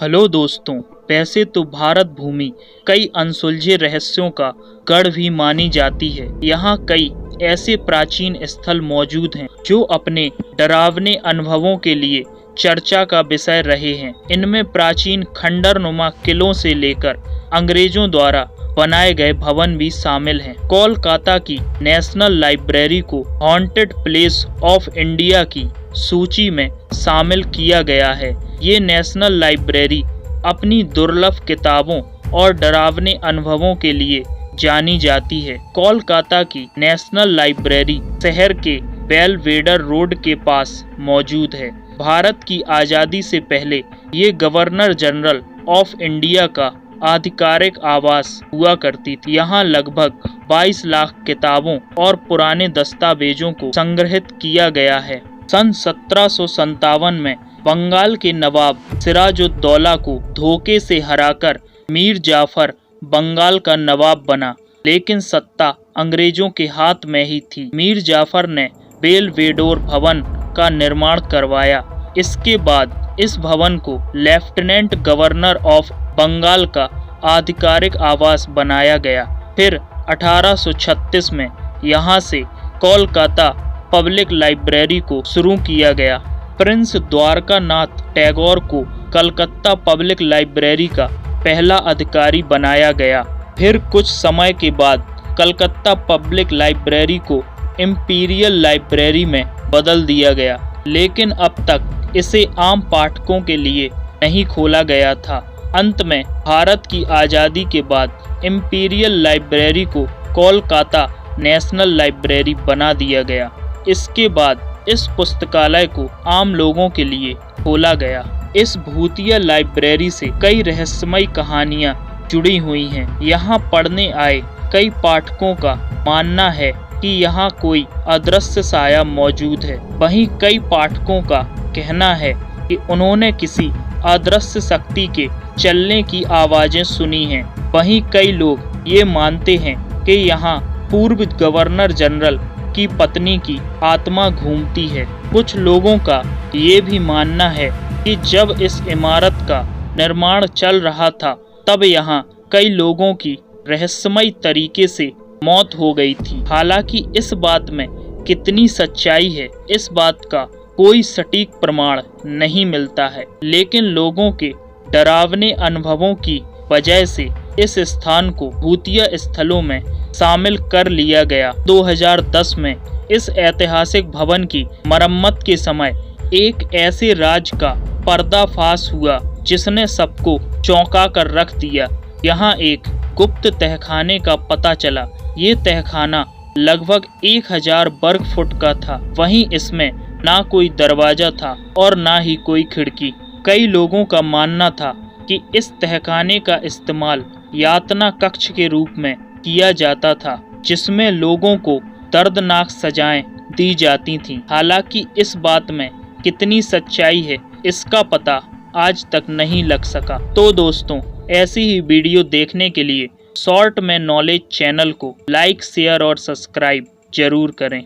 Hello दोस्तों, वैसे तो भारत भूमि कई अनसुलझे रहस्यों का गढ़ भी मानी जाती है। यहाँ कई ऐसे प्राचीन स्थल मौजूद हैं जो अपने डरावने अनुभवों के लिए चर्चा का विषय रहे हैं। इनमें प्राचीन खंडरनुमा किलों से लेकर अंग्रेजों द्वारा बनाए गए भवन भी शामिल हैं। कोलकाता की नेशनल लाइब्रेरी को हॉन्टेड प्लेस ऑफ इंडिया की सूची में शामिल किया गया है। ये नेशनल लाइब्रेरी अपनी दुर्लभ किताबों और डरावने अनुभवों के लिए जानी जाती है। कोलकाता की नेशनल लाइब्रेरी शहर के बेलवेडर रोड के पास मौजूद है। भारत की आज़ादी से पहले ये गवर्नर जनरल ऑफ इंडिया का आधिकारिक आवास हुआ करती थी। यहाँ लगभग 22 लाख किताबों और पुराने दस्तावेजों को संग्रहित किया गया है। सन 1757 में बंगाल के नवाब सिराजुद्दौला को धोखे से हराकर मीर जाफर बंगाल का नवाब बना, लेकिन सत्ता अंग्रेजों के हाथ में ही थी। मीर जाफर ने बेलवेडोर भवन का निर्माण करवाया। इसके बाद इस भवन को लेफ्टिनेंट गवर्नर ऑफ बंगाल का आधिकारिक आवास बनाया गया। फिर 1836 में यहाँ से कोलकाता पब्लिक लाइब्रेरी को शुरू किया गया। प्रिंस द्वारकानाथ टैगोर को कलकत्ता पब्लिक लाइब्रेरी का पहला अधिकारी बनाया गया। फिर कुछ समय के बाद कलकत्ता पब्लिक लाइब्रेरी को इंपीरियल लाइब्रेरी में बदल दिया गया, लेकिन अब तक इसे आम पाठकों के लिए नहीं खोला गया था। अंत में भारत की आज़ादी के बाद इंपीरियल लाइब्रेरी को कोलकाता नेशनल लाइब्रेरी बना दिया गया। इसके बाद इस पुस्तकालय को आम लोगों के लिए खोला गया। इस भूतिया लाइब्रेरी से कई रहस्यमय कहानियां जुड़ी हुई हैं। यहाँ पढ़ने आए कई पाठकों का मानना है कि यहाँ कोई अदृश्य साया मौजूद है। वहीं कई पाठकों का कहना है कि उन्होंने किसी अदृश्य शक्ति के चलने की आवाजें सुनी हैं। वहीं कई लोग ये मानते हैं कि यहाँ पूर्व गवर्नर जनरल की पत्नी की आत्मा घूमती है। कुछ लोगों का ये भी मानना है कि जब इस इमारत का निर्माण चल रहा था तब यहाँ कई लोगों की रहस्यमय तरीके से मौत हो गई थी। हालांकि इस बात में कितनी सच्चाई है, इस बात का कोई सटीक प्रमाण नहीं मिलता है, लेकिन लोगों के डरावने अनुभवों की वजह से इस स्थान को भूतिया स्थलों में शामिल कर लिया गया। 2010 में इस ऐतिहासिक भवन की मरम्मत के समय एक ऐसे राज का पर्दाफाश हुआ जिसने सबको चौंका कर रख दिया। यहाँ एक गुप्त तहखाने का पता चला। ये तहखाना लगभग 1000 वर्ग फुट का था। वहीं इसमें ना कोई दरवाजा था और ना ही कोई खिड़की। कई लोगों का मानना था कि इस तहखाने का इस्तेमाल यातना कक्ष के रूप में किया जाता था, जिसमें लोगों को दर्दनाक सजाएं दी जाती थीं। हालांकि इस बात में कितनी सच्चाई है, इसका पता आज तक नहीं लग सका। तो दोस्तों, ऐसी ही वीडियो देखने के लिए शॉर्ट में नॉलेज चैनल को लाइक, शेयर और सब्सक्राइब जरूर करें।